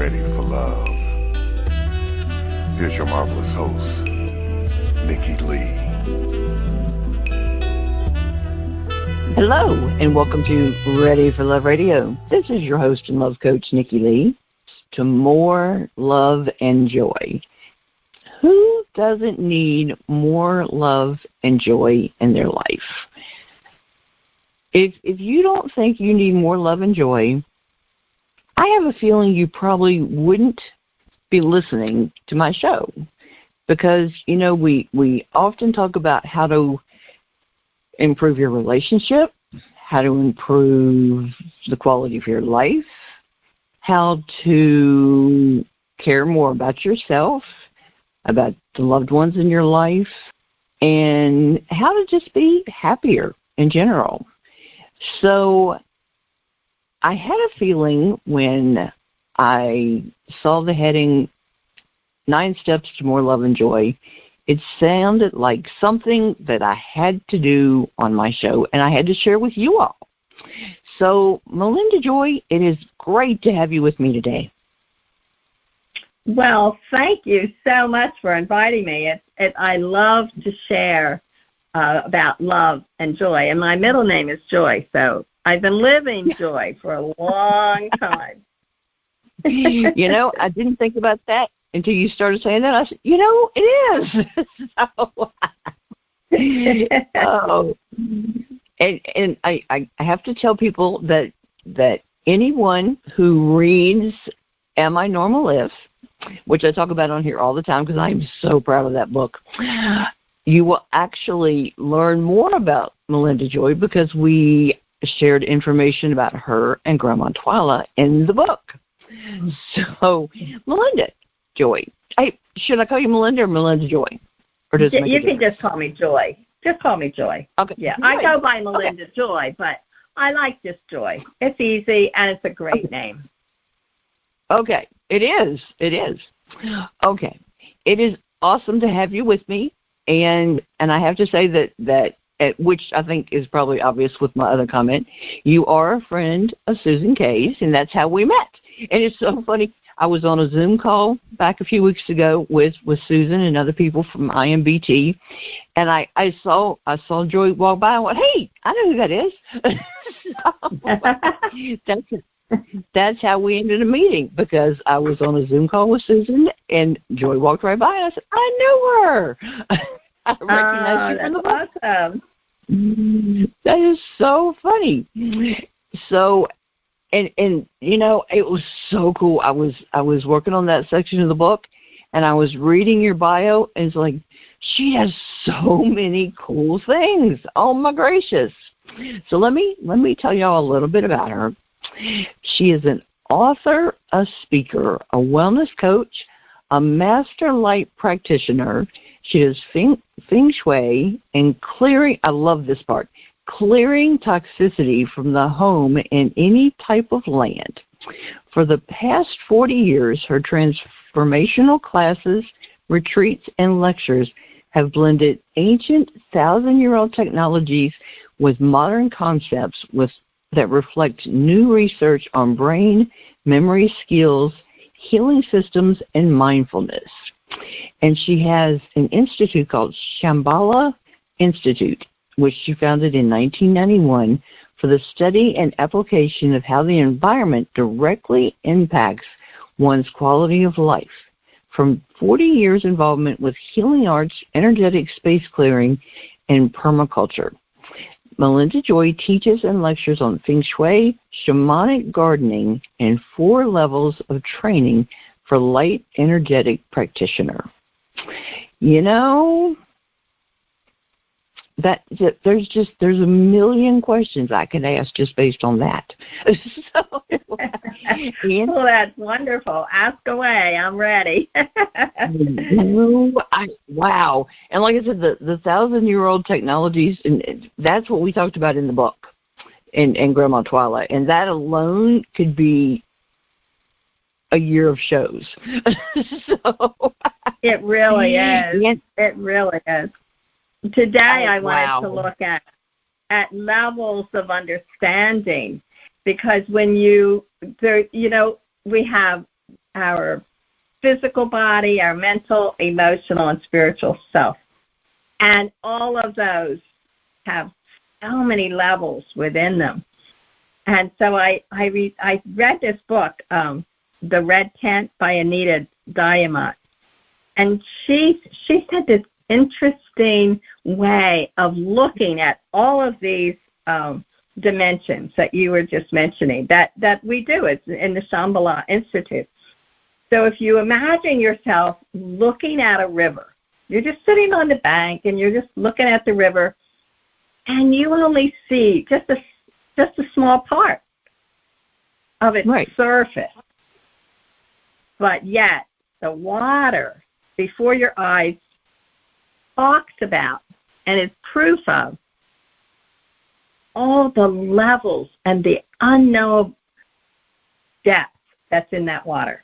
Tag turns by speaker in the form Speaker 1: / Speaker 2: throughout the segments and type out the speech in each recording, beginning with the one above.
Speaker 1: ready for love. Here's your marvelous host, Nikki Lee.
Speaker 2: Hello, and welcome to Ready for Love Radio. This is your host and love coach, Nikki Lee. To more love and joy. Who doesn't need more love and joy in their life? If you don't think you need more love and joy, I have a feeling you probably wouldn't be listening to my show, because, you know, we often talk about how to improve your relationship, how to improve the quality of your life, how to care more about yourself, about the loved ones in your life, and how to just be happier in general. So I had a feeling when I saw the heading, 9 Steps to More Love and Joy, it sounded like something that I had to do on my show, and I had to share with you all. So, Melinda Joy, it is great to have you with me today.
Speaker 3: Well, thank you so much for inviting me. I love to share about love and joy, and my middle name is Joy, so I've been living joy for a long time.
Speaker 2: You know, I didn't think about that until you started saying that. I said, you know, it is. And I have to tell people that anyone who reads Am I Normal If, which I talk about on here all the time because I'm so proud of that book, you will actually learn more about Melinda Joy because we shared information about her and Grandma Twlyah in the book. So, Melinda Joy. Should I call you Melinda or Melinda Joy? Or does
Speaker 3: you can just call me Joy. Just call me Joy.
Speaker 2: Okay.
Speaker 3: Yeah,
Speaker 2: Joy.
Speaker 3: I go by Melinda Joy, but I like just Joy. It's easy, and it's a great name.
Speaker 2: Okay. It is. Okay. It is awesome to have you with me. And I have to say that which I think is probably obvious with my other comment, you are a friend of Susan Kaye's, and that's how we met. And it's so funny. I was on a Zoom call back a few weeks ago with Susan and other people from IMBT, and I saw Joy walk by and went, hey, I know who that is. That's how we ended a meeting, because I was on a Zoom call with Susan, and Joy walked right by, and I said, I know her. I recognize you from the book.
Speaker 3: Awesome.
Speaker 2: That is so funny. So, and you know, it was so cool. I was working on that section of the book, and I was reading your bio, and it's like, she has so many cool things. Oh my gracious! So let me tell y'all a little bit about her. She is an author, a speaker, a wellness coach, a master light practitioner. She does feng shui and clearing. I love this part. Clearing toxicity from the home in any type of land. For the past 40 years, her transformational classes, retreats, and lectures have blended ancient 1,000-year-old technologies with modern concepts that reflect new research on brain, memory skills, healing systems, and mindfulness. And she has an institute called Shambhala Institute, which she founded in 1991 for the study and application of how the environment directly impacts one's quality of life. From 40 years involvement with healing arts, energetic space clearing, and permaculture. Melinda Joy teaches and lectures on feng shui, shamanic gardening, and 4 levels of training for light energetic practitioner. You know, there's a million questions I could ask just based on that.
Speaker 3: Well, that's wonderful. Ask away. I'm ready.
Speaker 2: Wow. And like I said, the 1,000-year-old technologies, and that's what we talked about in the book, and Grandma Twlyah, and that alone could be a year of shows.
Speaker 3: It really is. It really is. Today I wanted to look at levels of understanding, because when we have our physical body, our mental, emotional, and spiritual self. And all of those have so many levels within them. And so I read this book, The Red Tent by Anita Diamant. And she said this interesting way of looking at all of these dimensions that you were just mentioning that we do in the Shambhala Institute. So if you imagine yourself looking at a river, you're just sitting on the bank and you're just looking at the river, and you only see just a small part of its surface. But yet the water before your eyes talks about and is proof of all the levels and the unknown depth that's in that water.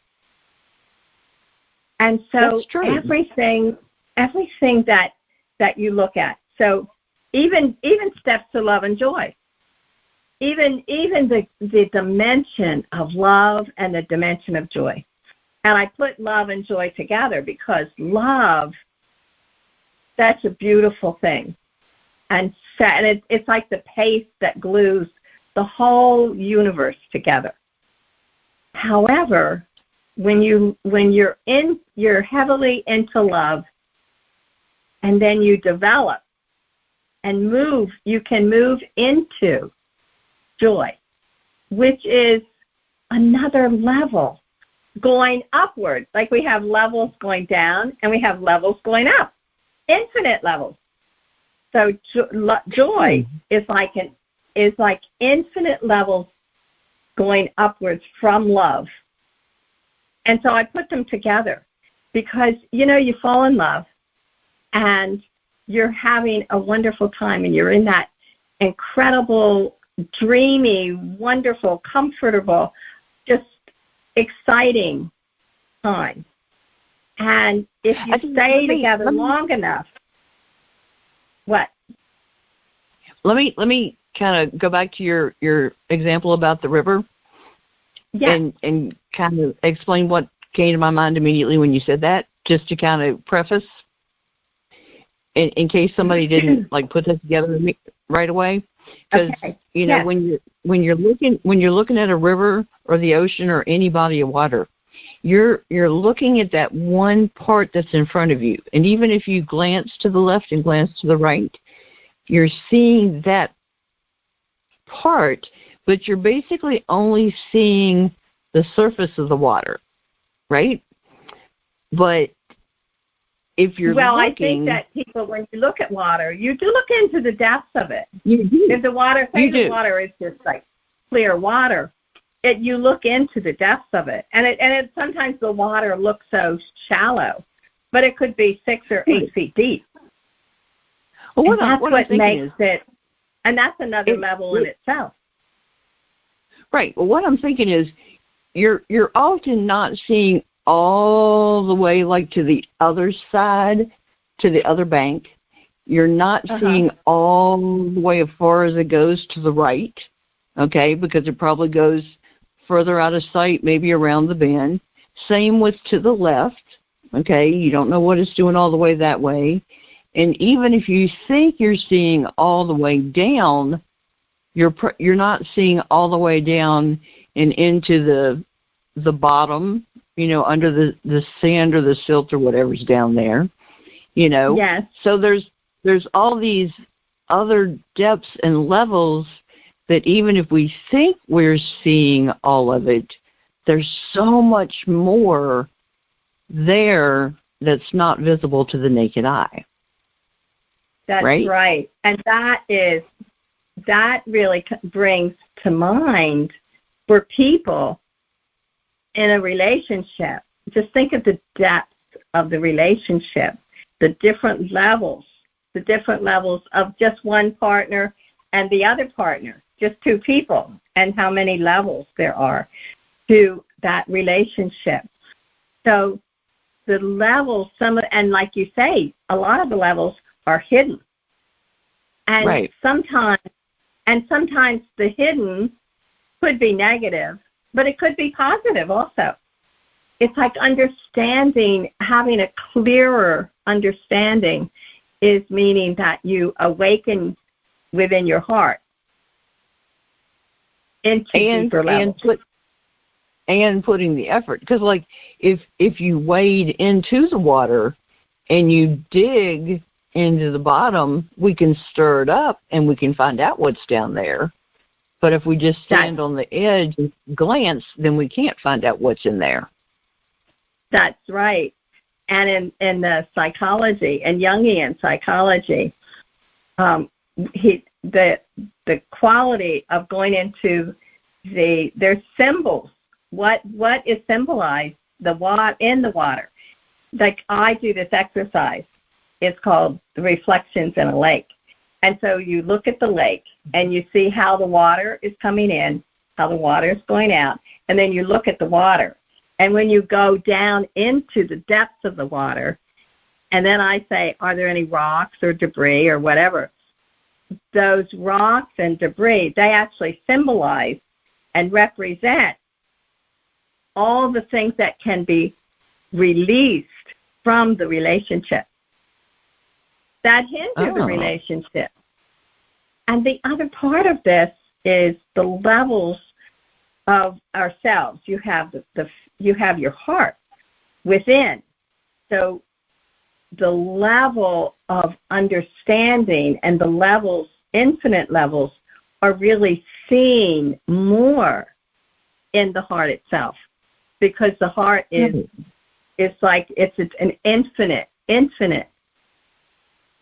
Speaker 3: And so everything that you look at. So even steps to love and joy. Even the dimension of love and the dimension of joy. And I put love and joy together because love, that's a beautiful thing. And it's like the paste that glues the whole universe together. However, when you're heavily into love, and then you develop and move, you can move into joy, which is another level going upward. Like we have levels going down and we have levels going up, infinite levels. So joy is like infinite levels going upwards from love. And so I put them together because, you fall in love and you're having a wonderful time and you're in that incredible, dreamy, wonderful, comfortable, just exciting time. And if you stay together long enough, what?
Speaker 2: Let me kind of go back to your example about the river.
Speaker 3: Yeah.
Speaker 2: And kind of explain what came to my mind immediately when you said that, just to kind of preface, in case somebody didn't put that together right away. Because when you're looking at a river or the ocean or any body of water, you're looking at that one part that's in front of you. And even if you glance to the left and glance to the right, you're seeing that part, but you're basically only seeing the surface of the water, right? But if you're
Speaker 3: I think that people, when you look at water, you do look into the depths of it.
Speaker 2: You do.
Speaker 3: If the water, the water is just like clear water, you look into the depths of it, and it sometimes the water looks so shallow, but it could be 6 or 8 feet deep.
Speaker 2: Well,
Speaker 3: and that's what makes it, and that's another level in itself.
Speaker 2: Right. Well, what I'm thinking is, you're often not seeing all the way to the other side, to the other bank. You're not seeing all the way as far as it goes to the right, okay, because it probably goes further out of sight, maybe around the bend. Same with to the left, okay. You don't know what it's doing all the way that way. And even if you think you're seeing all the way down, you're not seeing all the way down and into the bottom, under the sand or the silt or whatever's down there,
Speaker 3: Yes.
Speaker 2: So there's all these other depths and levels that even if we think we're seeing all of it, there's so much more there that's not visible to the naked eye.
Speaker 3: That's right. And that really brings to mind for people in a relationship. Just think of the depth of the relationship, the different levels of just one partner and the other partner, just two people, and how many levels there are to that relationship. So the levels, and like you say, a lot of the levels are hidden. And sometimes the hidden could be negative, but it could be positive also. it's like understanding, having a clearer understanding is meaning that you awaken within your heart into deeper levels.
Speaker 2: And putting the effort, because like if you wade into the water and you dig into the bottom, we can stir it up and we can find out what's down there. But if we just stand on the edge and glance, then we can't find out what's in there.
Speaker 3: That's right. And in the psychology, and Jungian psychology, the quality of going into there's symbols. What is symbolized in the water? Like I do this exercise. It's called the reflections in a lake. And so you look at the lake and you see how the water is coming in, how the water is going out, and then you look at the water. And when you go down into the depths of the water, and then I say, are there any rocks or debris or whatever? Those rocks and debris, they actually symbolize and represent all the things that can be released from the relationship that hinder the relationship. And the other part of this is the levels of ourselves. You have you have your heart within. So the level of understanding and the levels, infinite levels, are really seen more in the heart itself, because the heart is like it's an infinite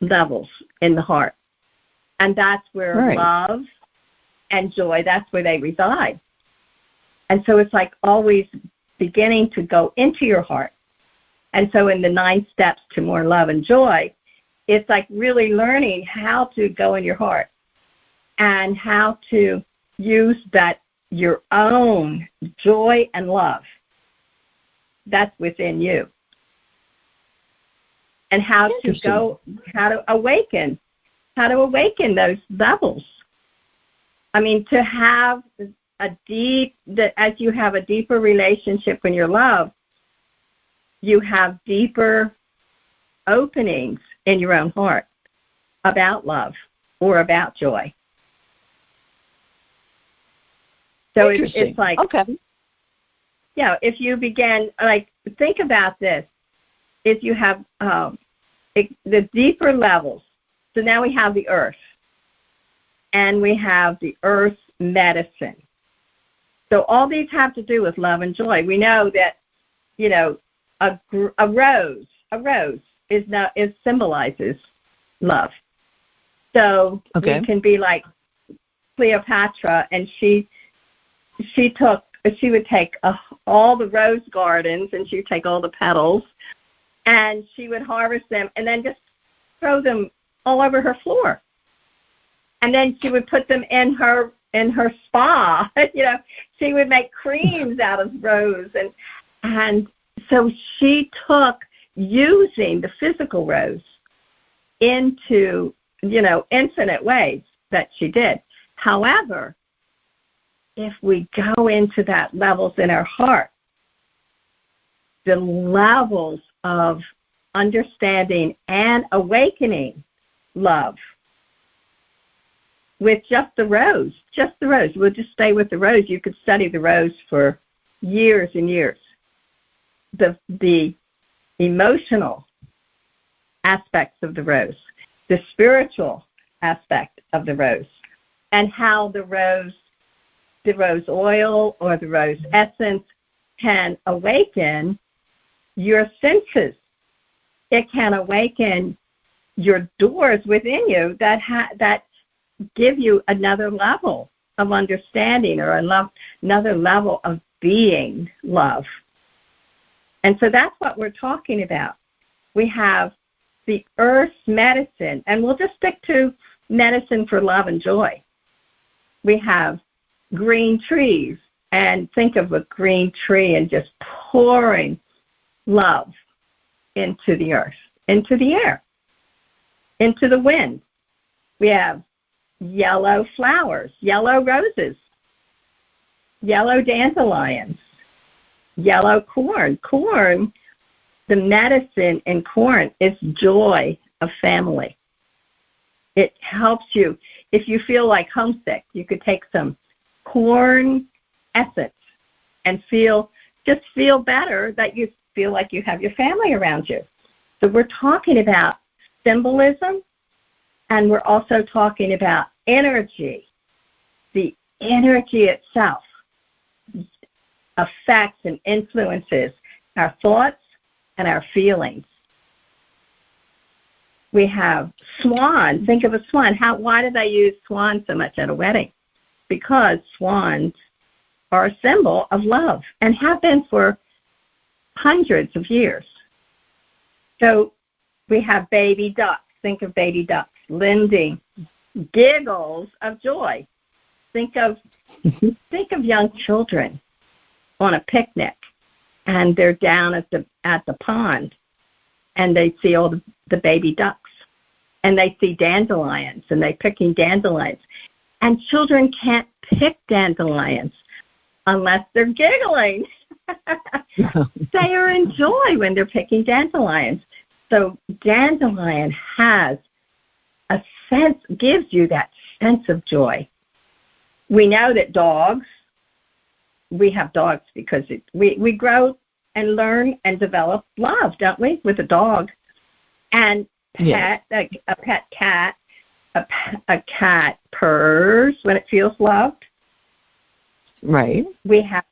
Speaker 3: levels in the heart. And that's where love and joy, that's where they reside. And so it's like always beginning to go into your heart. And so in the 9 steps to more love and joy, it's like really learning how to go in your heart and how to use that, your own joy and love that's within you. And how to awaken those levels. I mean, to have as you have a deeper relationship in your love, you have deeper openings in your own heart about love or about joy. So it's like, yeah, if you begin, like, think about this. If you have the deeper levels, so now we have the earth, and we have the earth medicine. So all these have to do with love and joy. We know that, you know, a rose symbolizes love. So we can be like Cleopatra, and she would take all the rose gardens, and she would take all the petals, and she would harvest them and then just throw them all over her floor. And then she would put them in her spa. You know, she would make creams out of rose, and so she took using the physical rose into, you know, infinite ways that she did. However, if we go into that levels in our heart, the levels of understanding and awakening love with just the rose. We'll just stay with the rose. You could study the rose for years and years. The emotional aspects of the rose, the spiritual aspect of the rose, and how the rose oil or the rose essence can awaken your senses. It can awaken your doors within you that give you another level of understanding or another level of being love. And so that's what we're talking about. We have the earth's medicine, and we'll just stick to medicine for love and joy. We have green trees, and think of a green tree and just pouring love into the earth, into the air, into the wind. We have yellow flowers, yellow roses, yellow dandelions, yellow corn. Corn, the medicine in corn is joy of family. It helps you. If you feel like homesick, you could take some corn essence and just feel better, that you feel like you have your family around you. So we're talking about symbolism, and we're also talking about energy. The energy itself affects and influences our thoughts and our feelings. We have swan. Think of a swan. Why do they use swans so much at a wedding? Because swans are a symbol of love and have been for hundreds of years. So we have baby ducks. Think of baby ducks. Lending giggles of joy. Think of young children on a picnic, and they're down at the pond, and they see all the baby ducks, and they see dandelions, and they're picking dandelions. And children can't pick dandelions unless they're giggling. They are in joy when they're picking dandelions. So dandelion has a sense, gives you that sense of joy. We know that we have dogs because we grow and learn and develop love, don't we, with a dog? And a pet cat, a cat purrs when it feels loved.
Speaker 2: Right.
Speaker 3: We have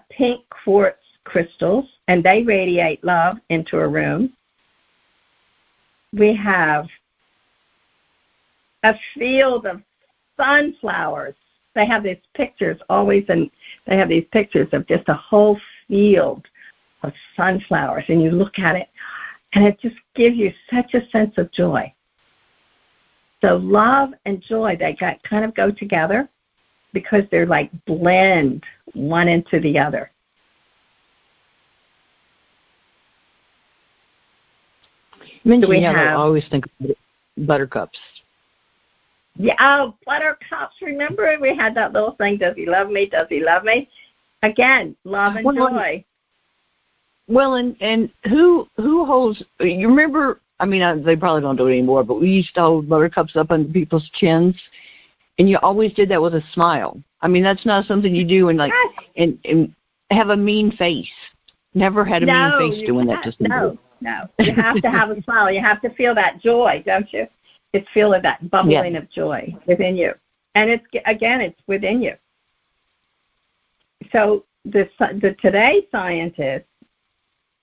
Speaker 3: pink quartz crystals, and they radiate love into a room. We have a field of sunflowers. They have these pictures they have these pictures of just a whole field of sunflowers, and you look at it, and it just gives you such a sense of joy. So love and joy, they kind of go together because they're like blend one into the other.
Speaker 2: I always think of buttercups.
Speaker 3: Yeah, buttercups. Remember, we had that little thing, does he love me, does he love me? Again, love and joy.
Speaker 2: Well, and who holds, you remember, I mean, they probably don't do it anymore, but we used to hold buttercups up under people's chins, and you always did that with a smile. I mean, that's not something you do and have a mean face. Never had a mean face doing that to somebody.
Speaker 3: No. You have to have a smile. You have to feel that joy, don't you? It's feeling that bubbling of joy within you. And it's within you. So today's scientists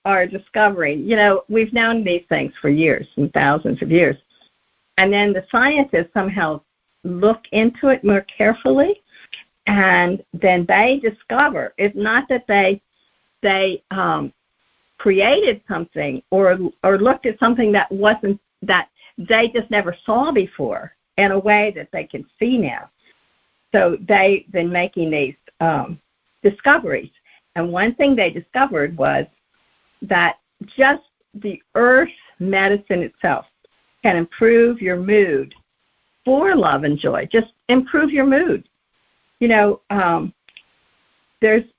Speaker 3: are discovering, we've known these things for years and thousands of years. And then the scientists somehow look into it more carefully, and then they discover it's not that they created something or looked at something that they just never saw before in a way that they can see now. So they've been making these discoveries. And one thing they discovered was that just the earth medicine itself can improve your mood for love and joy. Just improve your mood. There's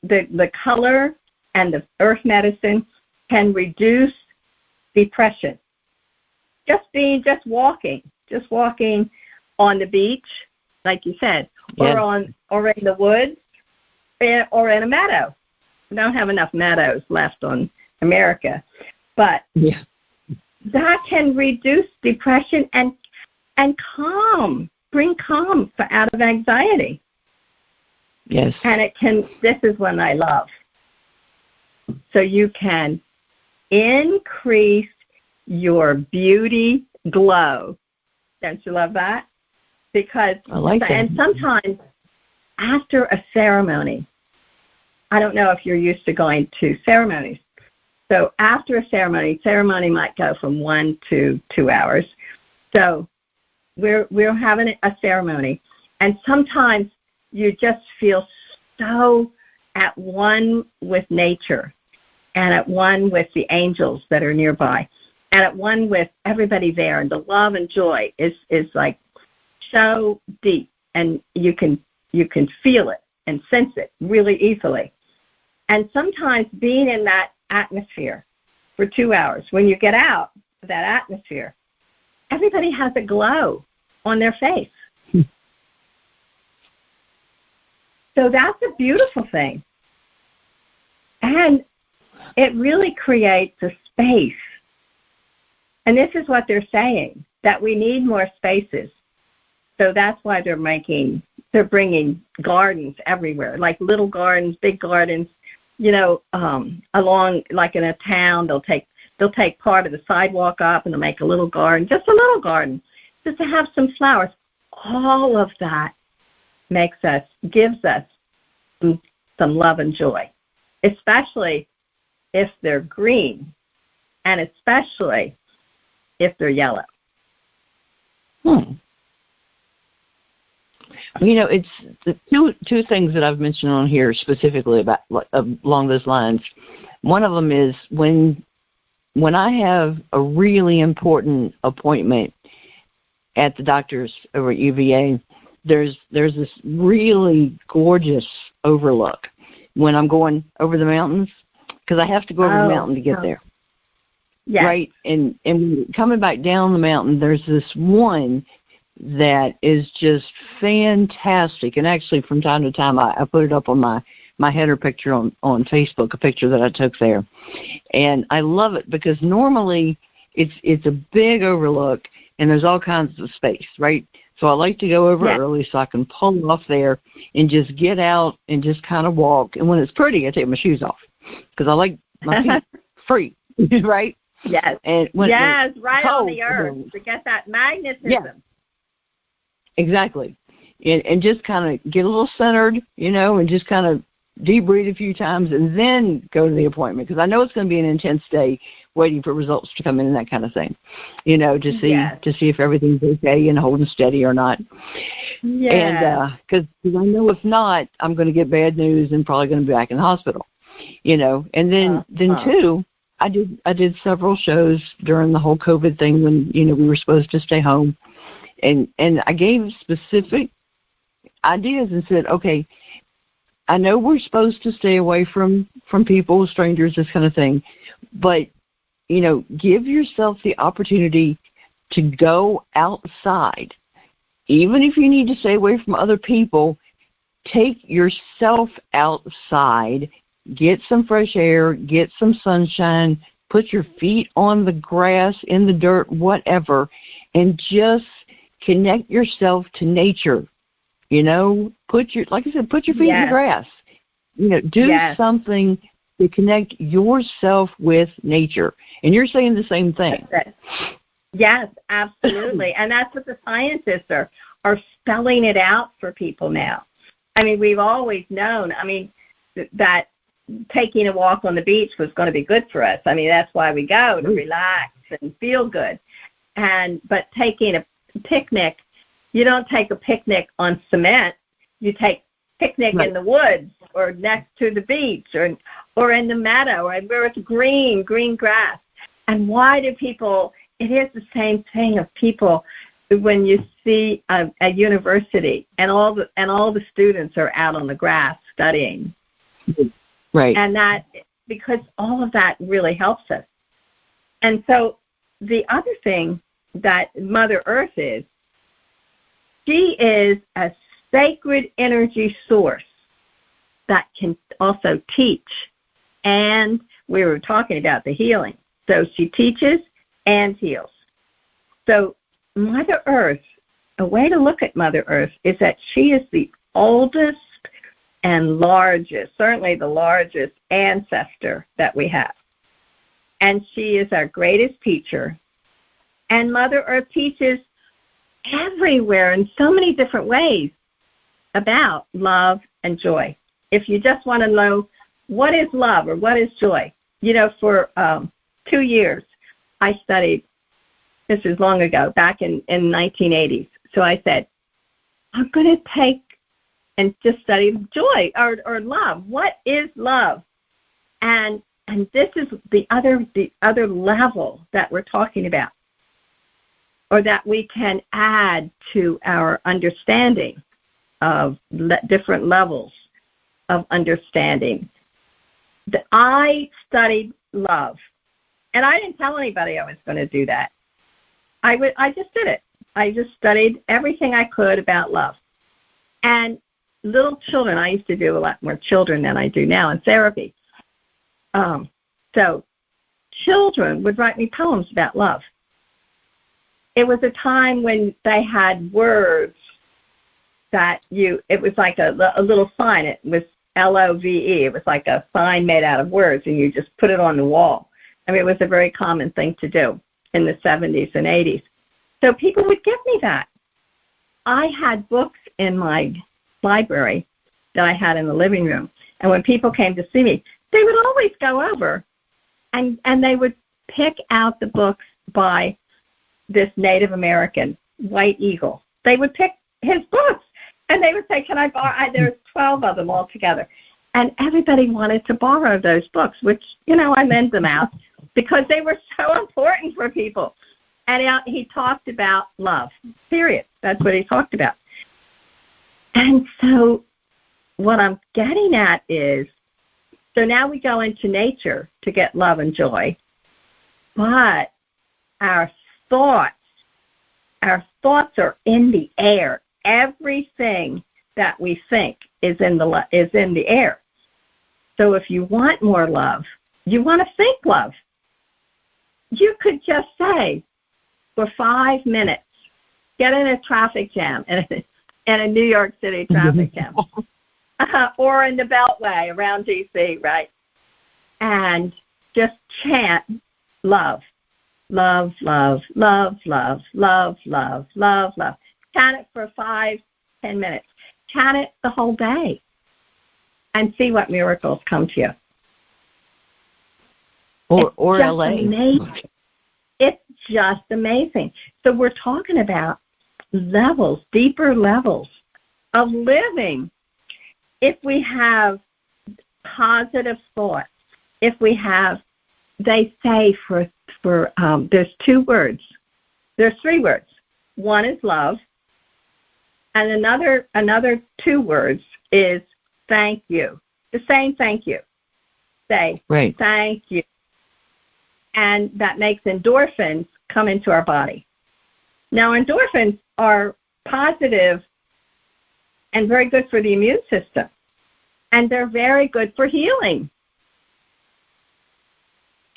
Speaker 3: the color and the earth medicine can reduce depression. Just walking on the beach, like you said, or in the woods, or in a meadow. We don't have enough meadows left on America, but that can reduce depression and bring calm out of anxiety.
Speaker 2: Yes.
Speaker 3: And this is one I love. So you can increase your beauty glow. Don't you love that? Because
Speaker 2: I like that.
Speaker 3: And sometimes after a ceremony, I don't know if you're used to going to ceremonies. So after a ceremony might go from 1 to 2 hours. So we're having a ceremony, and sometimes you just feel so at one with nature, and at one with the angels that are nearby, and at one with everybody there, and the love and joy is like so deep, and you can feel it and sense it really easily. And sometimes being in that atmosphere for 2 hours, when you get out of that atmosphere, everybody has a glow on their face. So that's a beautiful thing. And it really creates a space. And this is what they're saying, that we need more spaces. So that's why they're bringing gardens everywhere, like little gardens, big gardens, along, like in a town, they'll take part of the sidewalk up and they'll make a little garden, just a little garden, just to have some flowers. All of that gives us some love and joy, especially if they're green, and especially if they're yellow.
Speaker 2: It's the two things that I've mentioned on here specifically about along those lines. One of them is when I have a really important appointment at the doctor's over at UVA, there's this really gorgeous overlook when I'm going over the mountains, because I have to go over the mountain to get there.
Speaker 3: Yes.
Speaker 2: Right? And coming back down the mountain, there's this one that is just fantastic. And actually, from time to time, I put it up on my header picture on Facebook, a picture that I took there. And I love it because normally it's a big overlook, and there's all kinds of space, right? So I like to go over early so I can pull off there and just get out and just kind of walk. And when it's pretty, I take my shoes off because I like my feet free, right?
Speaker 3: Yes.
Speaker 2: And when
Speaker 3: right
Speaker 2: cold,
Speaker 3: on the earth to get that magnetism.
Speaker 2: Yeah. Exactly. And just kind of get a little centered, and just kind of deep breathe a few times and then go to the appointment, because I know it's going to be an intense day waiting for results to come in and that kind of thing, to see if everything's okay and holding steady or not.
Speaker 3: Yeah.
Speaker 2: And because I know if not, I'm going to get bad news and probably going to be back in the hospital, And then too, I did several shows during the whole COVID thing when we were supposed to stay home. And I gave specific ideas and said, okay, I know we're supposed to stay away from people, strangers, this kind of thing, but, give yourself the opportunity to go outside. Even if you need to stay away from other people, take yourself outside, get some fresh air, get some sunshine, put your feet on the grass, in the dirt, whatever, and just connect yourself to nature. Put your feet in the grass. Do something to connect yourself with nature. And you're saying the same thing.
Speaker 3: Yes, absolutely. And that's what the scientists are spelling it out for people now. I mean, we've always known, that taking a walk on the beach was going to be good for us. That's why we go, to relax and feel good. But taking a picnic, you don't take a picnic on cement. You take picnic in the woods or next to the beach or in the meadow or where it's green grass. And why do people, it is the same thing of people when you see a university and all the students are out on the grass studying.
Speaker 2: Right.
Speaker 3: And that, because all of that really helps us. And so the other thing that Mother Earth is, she is a sacred energy source that can also teach. And we were talking about the healing. So she teaches and heals. So Mother Earth, a way to look at Mother Earth is that she is the oldest and largest, certainly the largest ancestor that we have. And she is our greatest teacher. And Mother Earth teaches everywhere in so many different ways about love and joy. If you just want to know what is love or what is joy, for 2 years I studied, this was long ago, back in 1980s. So I said, I'm going to take and just study joy or love. What is love? And this is the other level that we're talking about, or that we can add to our understanding of different levels of understanding. I studied love, and I didn't tell anybody I was going to do that. I just did it. I just studied everything I could about love. And little children, I used to do a lot more children than I do now in therapy. So children would write me poems about love. It was a time when they had words that it was like a little sign. It was LOVE. It was like a sign made out of words, and you just put it on the wall. I mean, it was a very common thing to do in the 70s and 80s. So people would give me that. I had books in my library that I had in the living room, and when people came to see me, they would always go over, and they would pick out the books by this Native American, White Eagle. They would pick his books, and they would say, can I borrow? There's 12 of them all together. And everybody wanted to borrow those books, which, I lent them out because they were so important for people. And he talked about love, period. That's what he talked about. And so what I'm getting at is, so now we go into nature to get love and joy, but our thoughts are in the air. Everything that we think is in the air. So if you want more love, you want to think love. You could just say, for 5 minutes, get in a traffic jam, in a New York City traffic jam, or in the Beltway around D.C., right? And just chant love, love, love, love, love, love, love, love, love. Chant it for 5-10 minutes. Chant it the whole day and see what miracles come to you.
Speaker 2: Or LA.
Speaker 3: Amazing. It's just amazing. So we're talking about levels, deeper levels of living. If we have positive thoughts, if we have, they say there's 2 words. There's 3 words. One is love, and another 2 words is thank you. Just saying thank you. Say
Speaker 2: right.
Speaker 3: Thank you. And that makes endorphins come into our body. Now, endorphins are positive and very good for the immune system, and they're very good for healing.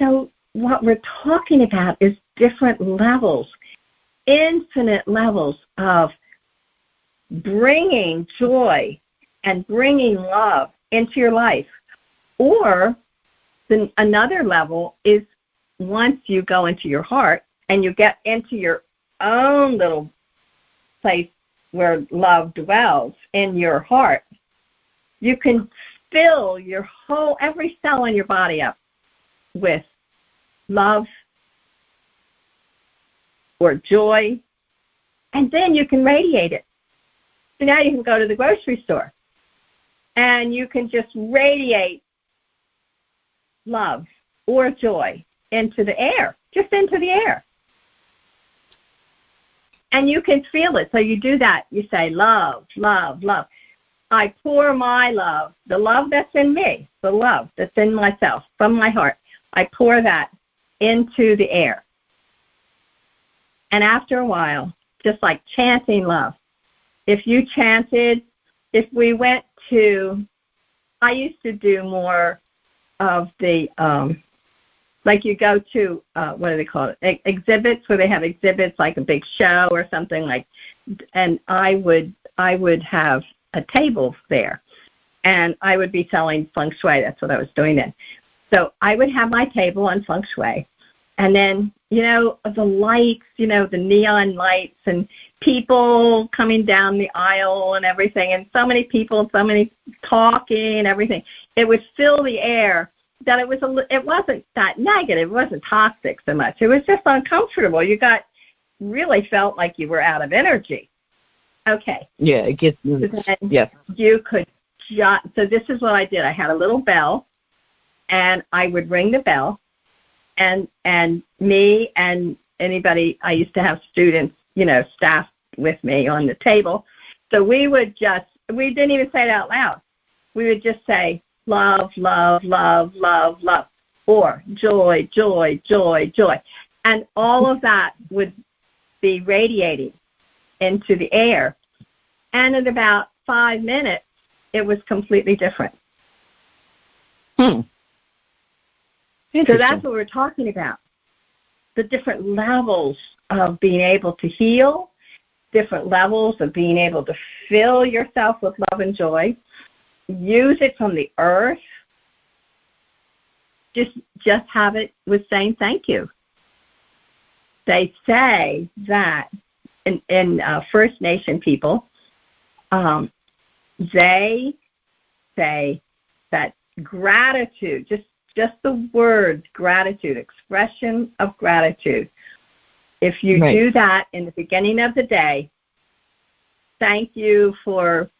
Speaker 3: So what we're talking about is different levels, infinite levels of bringing joy and bringing love into your life. Or another level is once you go into your heart and you get into your own little place where love dwells in your heart, you can fill every cell in your body up with love or joy, and then you can radiate it. So now you can go to the grocery store and you can just radiate love or joy into the air, just into the air. And you can feel it. So you do that. You say, love, love, love. I pour my love, the love that's in me, the love that's in myself, from my heart. I pour that into the air. And after a while, just like chanting love, if we went to, I used to do more of the, like you go to, what do they call it, exhibits, where they have exhibits like a big show or something like, and I would have a table there, and I would be selling feng shui. That's what I was doing then. So I would have my table on feng shui, and then, the lights, the neon lights and people coming down the aisle and everything, and so many people, so many talking and everything. It would fill the air that it wasn't that negative. It wasn't toxic so much. It was just uncomfortable. You really felt like you were out of energy. Okay.
Speaker 2: Yeah, it gets. Yeah.
Speaker 3: You could so this is what I did. I had a little bell, and I would ring the bell, and me and anybody, I used to have students, staff with me on the table. So we didn't even say it out loud. We would just say, love, love, love, love, love, or joy, joy, joy, joy. And all of that would be radiating into the air. And in about 5 minutes, it was completely different. So that's what we're talking about. The different levels of being able to heal, different levels of being able to fill yourself with love and joy, use it from the earth, just have it with saying thank you. They say that in First Nation people, they say that gratitude, just the word gratitude, expression of gratitude, if you do that in the beginning of the day, thank you for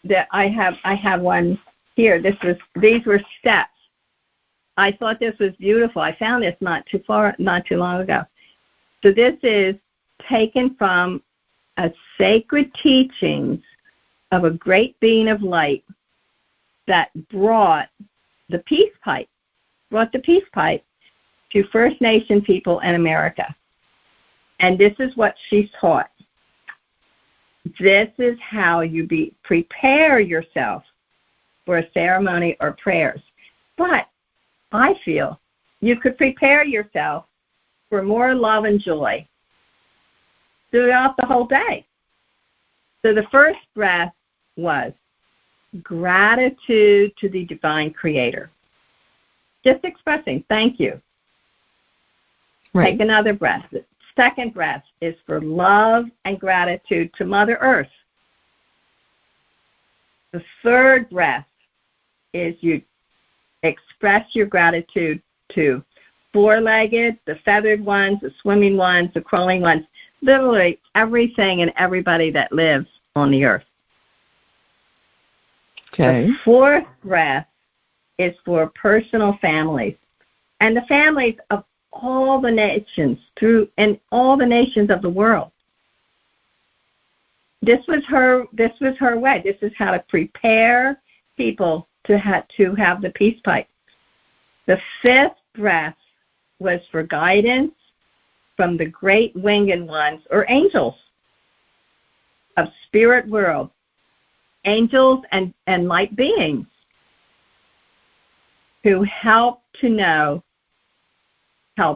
Speaker 3: that. I have one here. These were steps. I thought this was beautiful. I found this not too long ago. So this is taken from a sacred teachings of a great being of light that brought the peace pipe to First Nation people in America. And this is what she taught. This is how you prepare yourself for a ceremony or prayers. But I feel you could prepare yourself for more love and joy throughout the whole day. So the first breath was gratitude to the divine creator. Just expressing thank you. Right. Take another breath. The second breath is for love and gratitude to Mother Earth. The third breath is you express your gratitude to four-legged, the feathered ones, the swimming ones, the crawling ones, literally everything and everybody that lives on the earth. Okay. The fourth breath is for personal families, and the families of all the nations and all the nations of the world. This was her way. This is how to prepare people to have the peace pipe. The fifth breath was for guidance from the great winged ones, or angels of spirit world, angels and light beings who help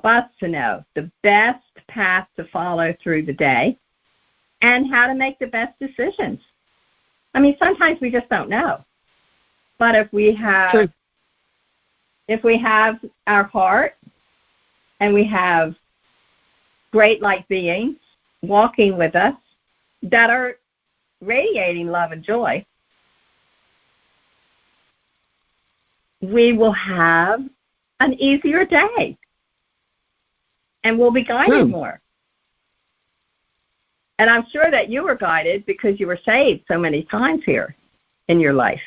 Speaker 3: us to know the best path to follow through the day and how to make the best decisions. I mean, sometimes we just don't know. But if we have our heart and we have great light beings walking with us that are radiating love and joy, we will have an easier day and we'll be guided more. And I'm sure that you were guided because you were saved so many times here in your life.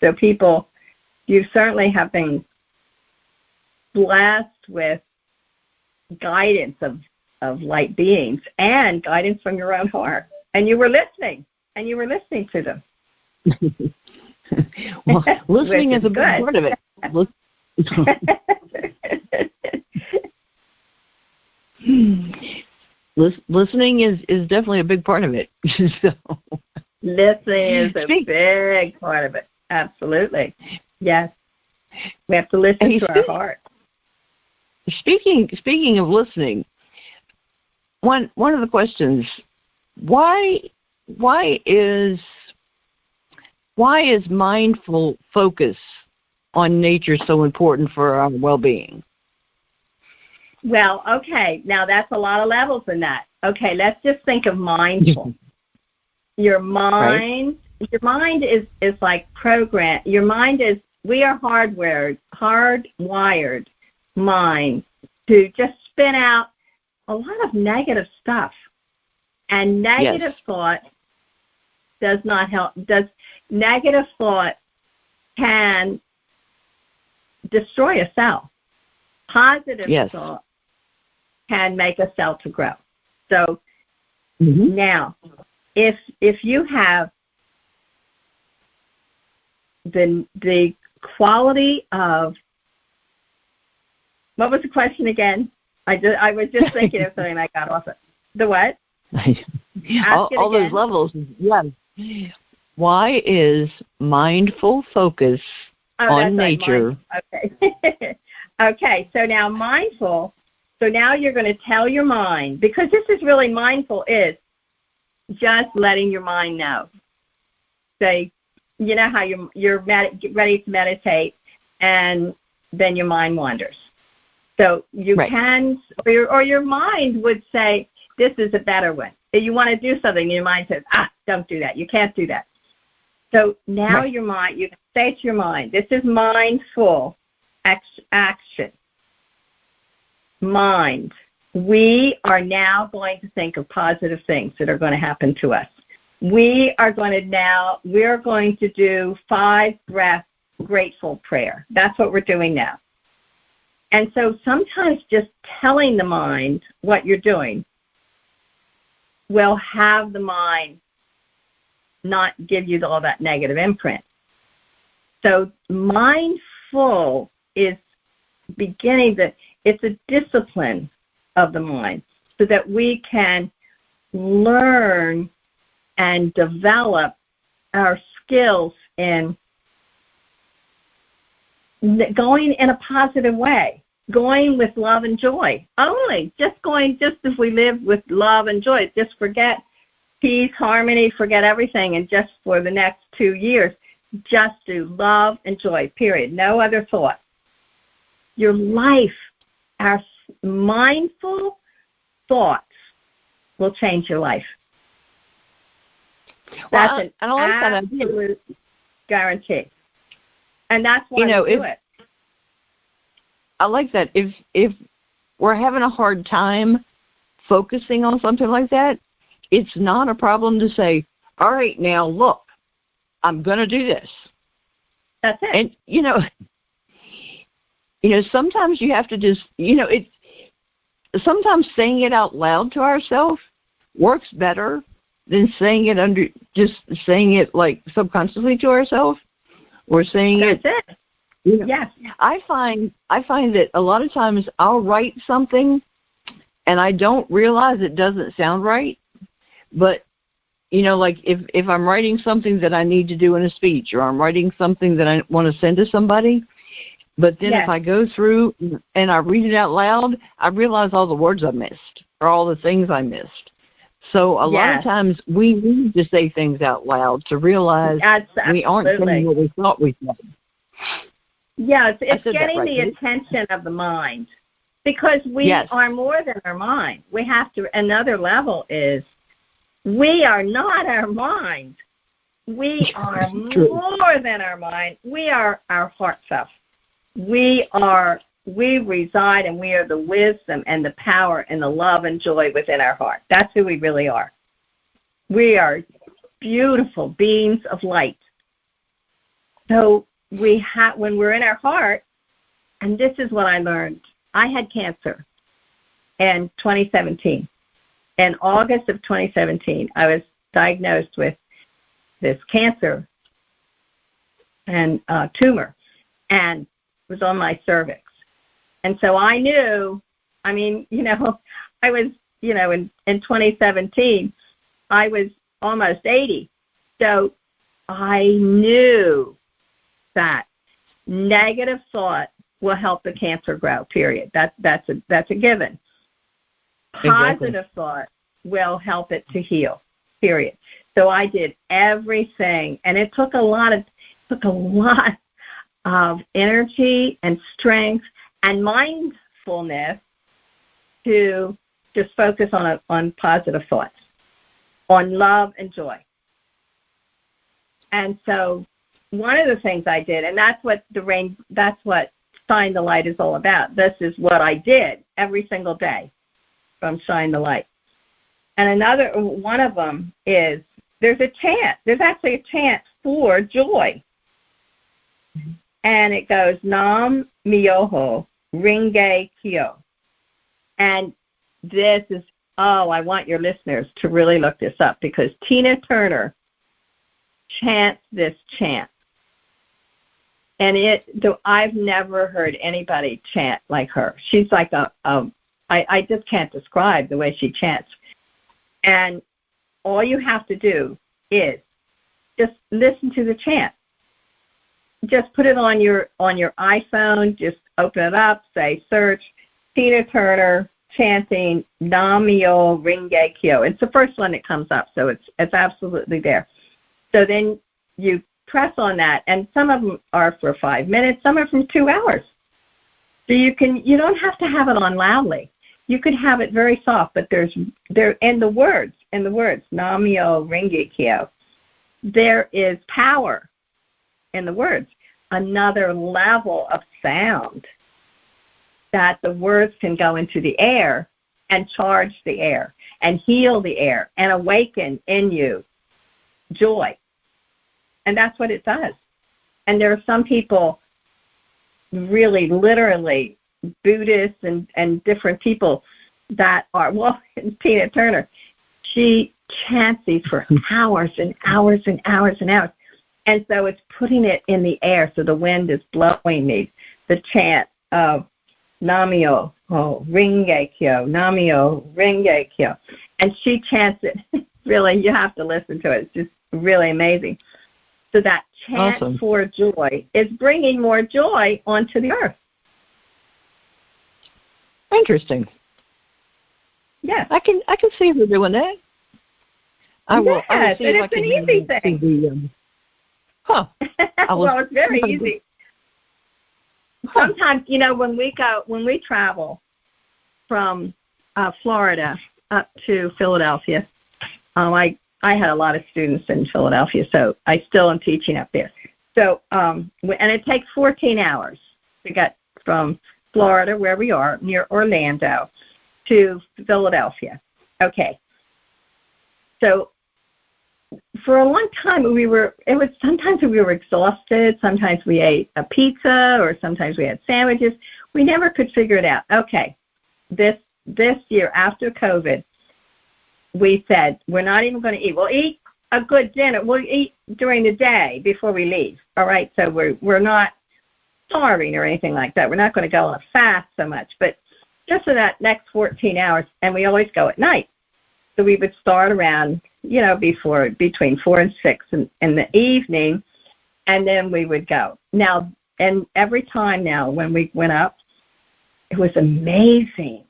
Speaker 3: So people, you certainly have been blessed with guidance of light beings and guidance from your own heart. And you were listening, to them.
Speaker 2: Well, listening is a big part of it. Listening is definitely a big part of it. So.
Speaker 3: Listening is a big part of it. Absolutely. Yes. We have to listen to our heart.
Speaker 2: Speaking of listening, one of the questions, why is mindful focus on nature so important for our well-being?
Speaker 3: Well, okay, now that's a lot of levels in that. Okay, let's just think of mindful. Your mind is like programmed. Your mind is, we are hardwired mind to just spin out a lot of negative stuff. And negative thought does not help. Negative thought can destroy a cell. Positive thought can make a cell to grow. So now, if you have the quality of, what was the question again? I was just thinking of something I got off it. The what?
Speaker 2: all those levels, yeah. Why is mindful focus on nature?
Speaker 3: Right, okay. Okay, so now mindful, so now you're going to tell your mind, because this is really mindful is just letting your mind know. Say, you know how you're ready to meditate, and then your mind wanders. So you can, or your mind would say, this is a better one. If you want to do something, your mind says, don't do that. You can't do that. So now your mind, you can say to your mind, this is mindful action. Mind. We are now going to think of positive things that are going to happen to us. We're going to do 5-breath grateful prayer. That's what we're doing now. And so sometimes just telling the mind what you're doing will have the mind not give you all that negative imprint. So mindful is it's a discipline of the mind so that we can learn and develop our skills in going in a positive way, going with love and joy. Just if we live with love and joy, just forget peace, harmony, forget everything, and just for the next 2 years, just do love and joy, period. No other thought. Your life, our mindful thoughts will change your life. That's an absolute guarantee. And that's why we do it.
Speaker 2: I like that. If we're having a hard time focusing on something like that, it's not a problem to say, all right, now look, I'm going to do this.
Speaker 3: That's it.
Speaker 2: And, sometimes you have to just, sometimes saying it out loud to ourselves works better than saying it like subconsciously to ourselves or saying
Speaker 3: That's
Speaker 2: it.
Speaker 3: Yes.
Speaker 2: I find that a lot of times I'll write something and I don't realize it doesn't sound right. But, like if I'm writing something that I need to do in a speech, or I'm writing something that I want to send to somebody, but then if I go through and I read it out loud, I realize all the words I missed or all the things I missed. So a lot of times we need to say things out loud to realize we aren't saying what we thought we said.
Speaker 3: Yeah, it's getting the attention of the mind, because we are more than our mind. We have to, another level is, we are not our mind. We are more than our mind. We are our heart self. We reside, and we are the wisdom and the power and the love and joy within our heart. That's who we really are. We are beautiful beings of light. So when we're in our heart, and this is what I learned. I had cancer in 2017. In August of 2017, I was diagnosed with this cancer and tumor, and it was on my cervix. And so I knew, I was, in 2017, I was almost 80. So I knew that negative thought will help the cancer grow, period. That's a given. Positive thought will help it to heal, period. So I did everything, and it took a lot of energy and strength and mindfulness to just focus on positive thoughts, on love and joy. And so one of the things I did, and that's what Shine the Light is all about. This is what I did every single day from Shine the Light. And another one of them is, there's a chant. There's actually a chant for joy. And it goes, Nam Myoho Ringe Kyo. And this is, I want your listeners to really look this up, because Tina Turner chants this chant. I've never heard anybody chant like her. She's like I just can't describe the way she chants. And all you have to do is just listen to the chant. Just put it on your iPhone. Just open it up. Say search Tina Turner chanting Nam-myoho Renge Kyo. It's the first one that comes up, so it's absolutely there. So then you press on that, and some of them are for 5 minutes. Some are from 2 hours. So you don't have to have it on loudly. You could have it very soft, but there in the words Nam-myoho Renge Kyo, there is power in the words, another level of sound that the words can go into the air and charge the air and heal the air and awaken in you joy. And that's what it does. And there are some people, really literally Buddhists and different people that are, Tina Turner, she chants these for hours and hours and hours and hours. And so it's putting it in the air, so the wind is blowing the chant of Nam-myoho Renge Kyo, Nam-myoho Renge Kyo. And she chants it. Really, you have to listen to it. It's just really amazing. So that chant for joy is bringing more joy onto the earth.
Speaker 2: Interesting.
Speaker 3: Yes.
Speaker 2: I can see her doing that. I will see if I can
Speaker 3: it's an easy thing.
Speaker 2: Well,
Speaker 3: it's very easy. Sometimes, when we travel from Florida up to Philadelphia, I had a lot of students in Philadelphia, so I still am teaching up there. So, and it takes 14 hours to get from Florida, where we are, near Orlando, to Philadelphia. Okay. So for a long time sometimes we were exhausted, sometimes we ate a pizza, or sometimes we had sandwiches. We never could figure it out. Okay, this year after COVID, we said we're not even going to eat. We'll eat a good dinner. We'll eat during the day before we leave. All right, so we're not starving or anything like that. We're not going to go on a fast so much, but just for that next 14 hours, and we always go at night. So we would start around, between 4 and 6 in the evening, and then we would go. Now, and every time now when we went up, it was amazing.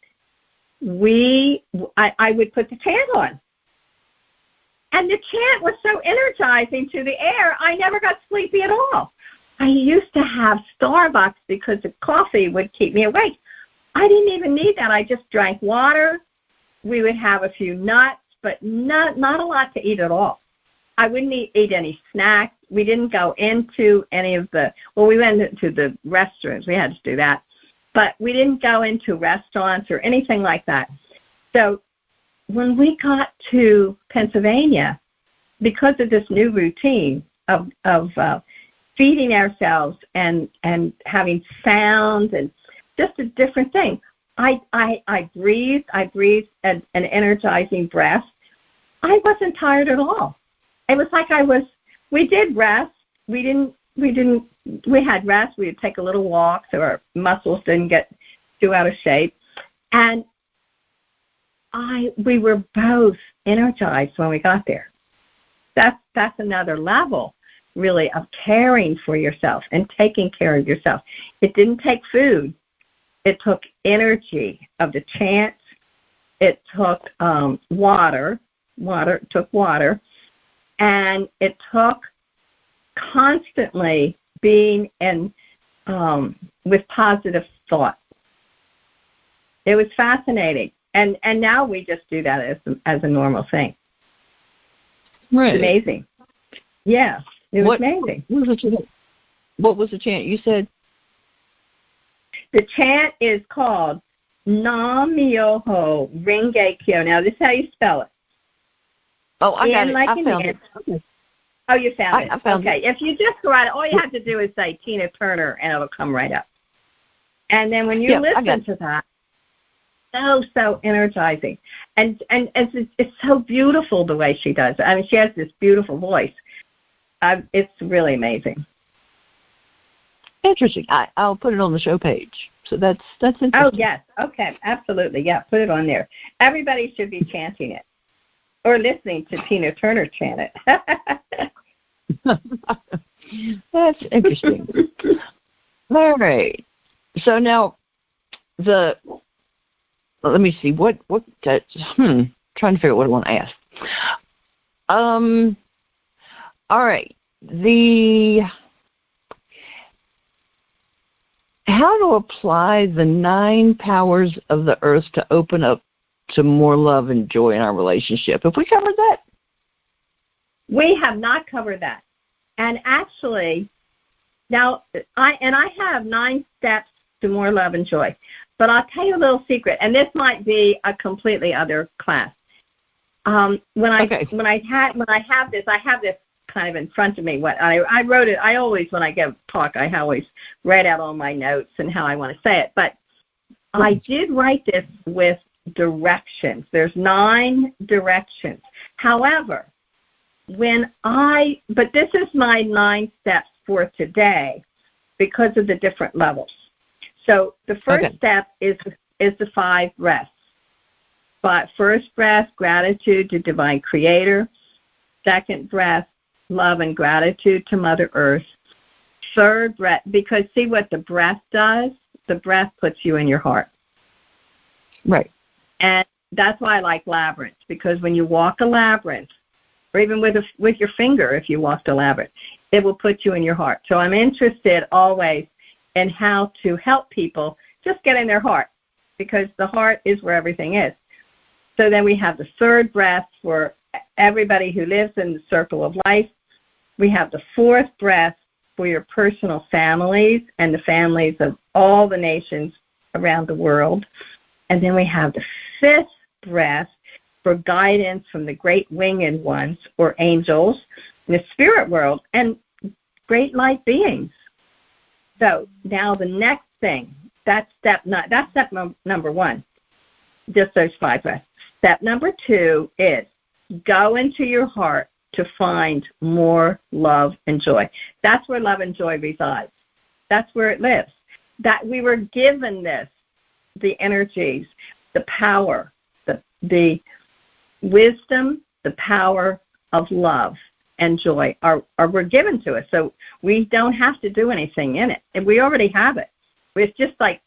Speaker 3: I would put the chant on. And the chant was so energizing to the air, I never got sleepy at all. I used to have Starbucks because the coffee would keep me awake. I didn't even need that. I just drank water. We would have a few nuts, but not a lot to eat at all. I wouldn't eat any snacks. We didn't go into any of we went into the restrooms. We had to do that. But we didn't go into restaurants or anything like that. So when we got to Pennsylvania, because of this new routine of feeding ourselves and having sound and just a different thing, I breathed an energizing breath. I wasn't tired at all. It was like we did rest. We had rest. We would take a little walk so our muscles didn't get too out of shape. And we were both energized when we got there. That's another level, really, of caring for yourself and taking care of yourself. It didn't take food. It took energy of the chant. It took water. It took water. And it took constantly being in with positive thought. It was fascinating. And now we just do that as a normal thing.
Speaker 2: Right.
Speaker 3: It's amazing. Yeah, it was amazing.
Speaker 2: What was the chant? You said?
Speaker 3: The chant is called Nam-myoho Renge Kyo. Now, this is how you spell it.
Speaker 2: Oh, I got it. I found it.
Speaker 3: Okay. Oh, you found it.
Speaker 2: I found
Speaker 3: it. If you just go out, all you have to do is say Tina Turner, and it'll come right up. And then when you listen to that, so energizing. And it's so beautiful the way she does it. I mean, she has this beautiful voice. It's really amazing.
Speaker 2: Interesting. I'll put it on the show page. So that's interesting.
Speaker 3: Oh, yes. Okay, absolutely. Yeah, put it on there. Everybody should be chanting it or listening to Tina Turner chant it.
Speaker 2: That's interesting. All right. So now let me see. Trying to figure out what I want to ask. All right. How to apply the 9 powers of the earth to open up to more love and joy in our relationship. Have we covered that?
Speaker 3: We have not covered that. And actually, now, I have 9 steps to more love and joy. But I'll tell you a little secret, and this might be a completely other class. When I have this kind of in front of me. What I wrote it. I always, when I give talk, I always write out all my notes and how I want to say it. But I did write this with directions. There's 9 directions. However, but this is my 9 steps for today because of the different levels. So the first step is the 5 breaths. But first breath, gratitude to Divine Creator. Second breath, love and gratitude to Mother Earth. Third breath, because see what the breath does? The breath puts you in your heart.
Speaker 2: Right.
Speaker 3: And that's why I like labyrinth, because when you walk a labyrinth, or even with your finger, if you walked a labyrinth, it will put you in your heart. So I'm interested always in how to help people just get in their heart, because the heart is where everything is. So then we have the third breath for everybody who lives in the circle of life. We have the fourth breath for your personal families and the families of all the nations around the world. And then we have the fifth breath for guidance from the great winged ones or angels in the spirit world and great light beings. So now the next thing, that's step number 1, just those 5 breaths. Step number 2 is go into your heart to find more love and joy. That's where love and joy resides. That's where it lives. That we were given this, the energies, the power, the wisdom, the power of love and joy were given to us. So we don't have to do anything in it. And we already have it. It's just like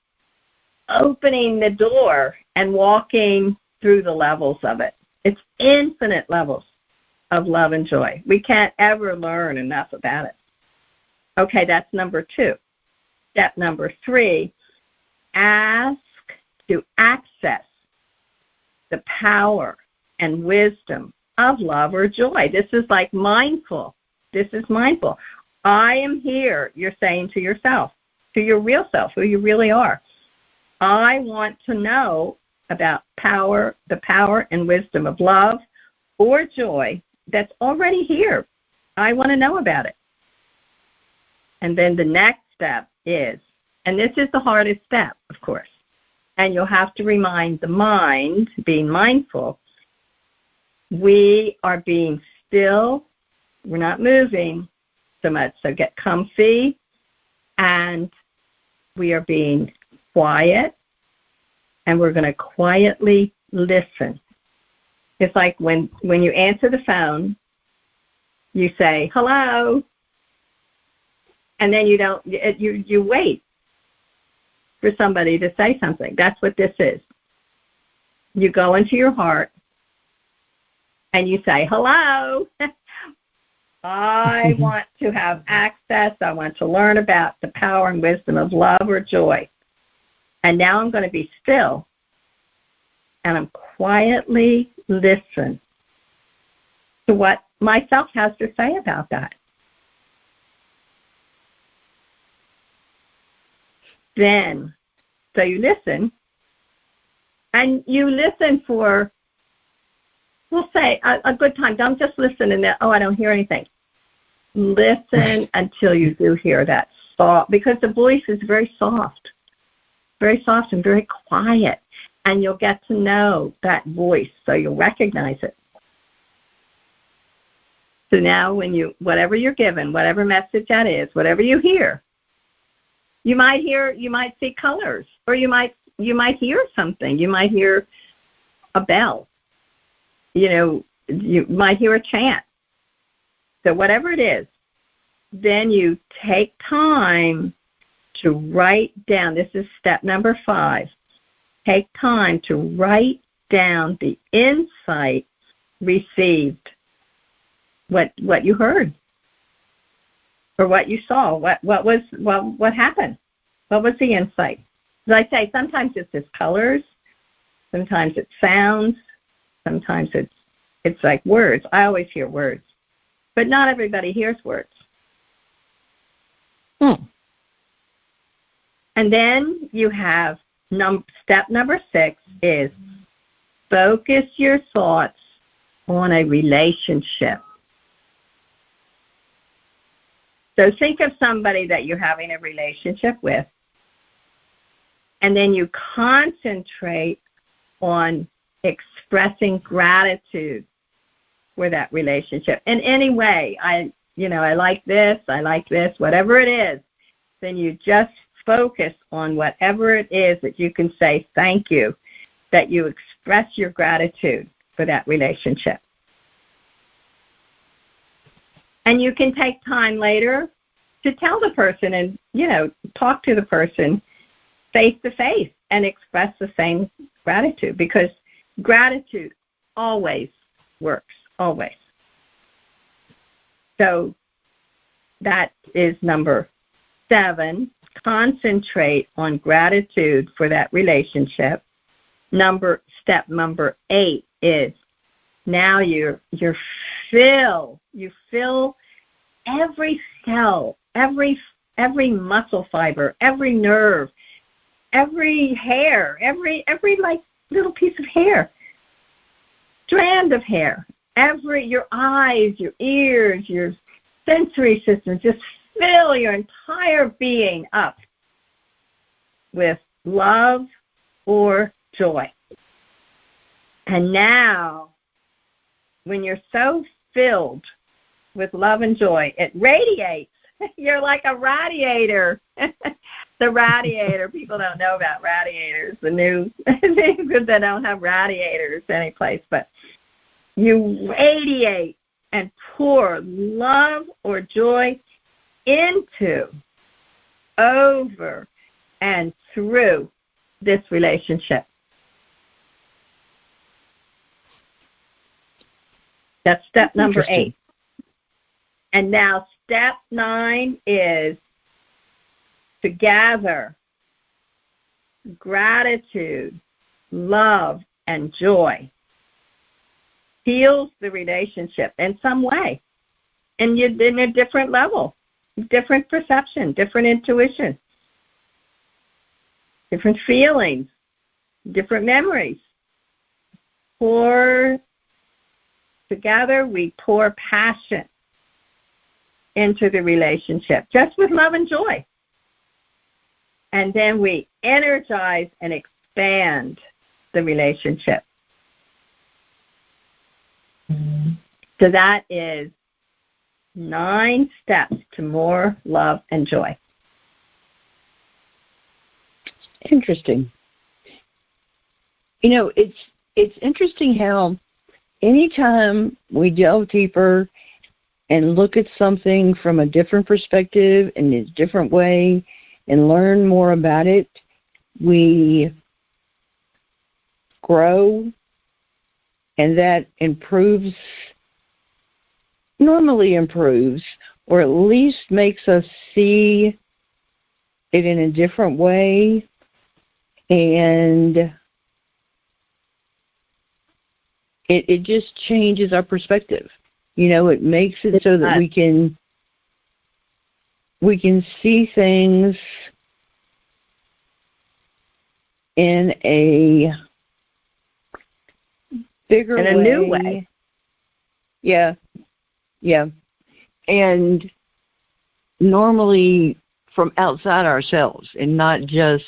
Speaker 3: opening the door and walking through the levels of it. It's infinite levels of love and joy. We can't ever learn enough about it. Okay, that's number 2. Step number 3, ask to access the power and wisdom of love or joy. This is like mindful. This is mindful. I am here, you're saying to yourself, to your real self, who you really are. I want to know about the power and wisdom of love or joy that's already here. I want to know about it. And then the next step is, and this is the hardest step, of course, and you'll have to remind the mind, being mindful, we are being still, we're not moving so much, so get comfy, and we are being quiet, and we're going to quietly listen. It's like when you answer the phone, you say, hello, and then you wait for somebody to say something. That's what this is. You go into your heart, and you say, hello, I want to have access. I want to learn about the power and wisdom of love or joy. And now I'm going to be still, and I'm quietly listen to what myself has to say about that. Then, so you listen, and you listen for, we'll say, a good time. Don't just listen and then, I don't hear anything. Listen until you do hear that soft, because the voice is very soft and very quiet, and you'll get to know that voice, so you'll recognize it. So now whatever you're given, whatever message that is, whatever you hear, You might see colors, or you might hear something. You might hear a bell. You might hear a chant. So whatever it is, then you take time to write down. This is step number 5. Take time to write down the insight received, what you heard, or what you saw. What happened? What was the insight? As I say, sometimes it's just colors, sometimes it's sounds, sometimes it's like words. I always hear words, but not everybody hears words. And then you have step number 6 is focus your thoughts on a relationship. So think of somebody that you're having a relationship with, and then you concentrate on expressing gratitude for that relationship in any way. I like this, whatever it is, then you just focus on whatever it is that you can say thank you, that you express your gratitude for that relationship. And you can take time later to tell the person and, talk to the person face to face and express the same gratitude, because gratitude always works, always. So that is number 7. Concentrate on gratitude for that relationship. Step number 8 is now you fill every cell, every muscle fiber, every nerve, every hair, every like little piece of hair, strand of hair, your eyes, your ears, your sensory system, just fill your entire being up with love or joy. And now, when you're so filled with love and joy, it radiates. You're like a radiator. The radiator, people don't know about radiators, the new things that don't have radiators anyplace, but you radiate and pour love or joy into, over, and through this relationship. That's step number 8. And now step 9 is to gather gratitude, love, and joy. Heals the relationship in some way, and you're in a different level, different perception, different intuition, different feelings, different memories. Together we pour passion into the relationship, just with love and joy. And then we energize and expand the relationship. So that is 9 steps to more love and joy.
Speaker 2: Interesting. It's interesting how anytime we delve deeper and look at something from a different perspective in a different way and learn more about it, we grow, and that normally improves, or at least makes us see it in a different way, and it just changes our perspective. It makes it so that we can see things in a bigger way.
Speaker 3: In a new way.
Speaker 2: Yeah. And normally from outside ourselves, and not just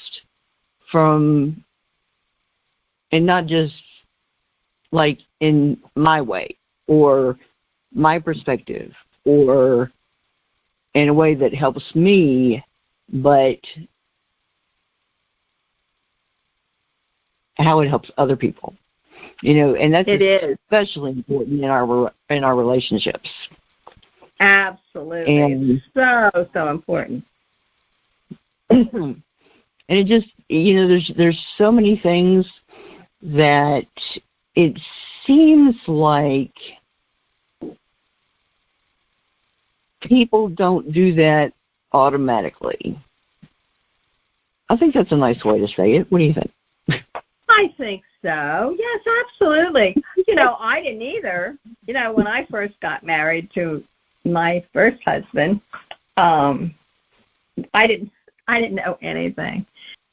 Speaker 2: like in my way or my perspective, or in a way that helps me but how it helps other people. And that's especially important in our relationships.
Speaker 3: Absolutely.
Speaker 2: And
Speaker 3: it's so important.
Speaker 2: And it just, there's so many things that it seems like people don't do that automatically. I think that's a nice way to say it. What do you think?
Speaker 3: I think so. Yes, absolutely. I didn't either. When I first got married to my first husband, I didn't know anything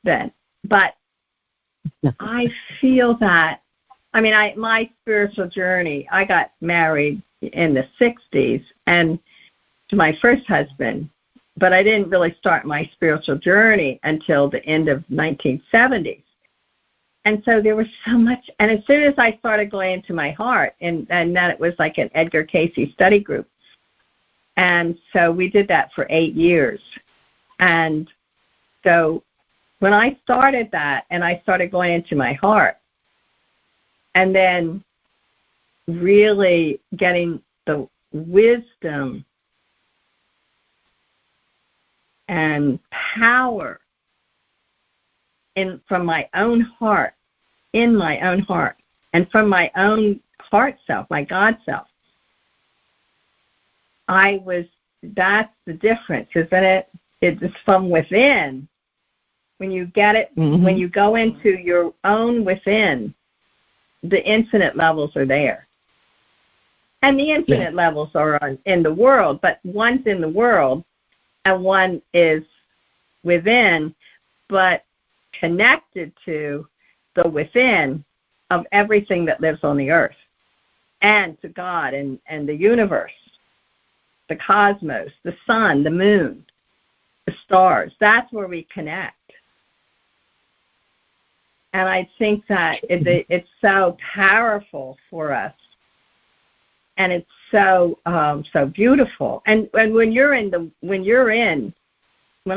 Speaker 3: then. But I feel that, my spiritual journey, I got married in the 60s and to my first husband, but I didn't really start my spiritual journey until the end of 1970s. And so there was so much, and as soon as I started going into my heart, and then it was like an Edgar Cayce study group. And so we did that for 8 years. And so when I started that, and I started going into my heart, and then really getting the wisdom and power from my own heart, in my own heart, and from my own heart self, my God self, that's the difference, isn't it? It's from within. When you get it, when you go into your own within, the infinite levels are there. And the infinite levels are in the world, but one's in the world and one is within, but connected to the within of everything that lives on the earth, and to God and the universe, the cosmos, the sun, the moon, the stars. That's where we connect. And I think that it's so powerful for us, and it's so beautiful. And when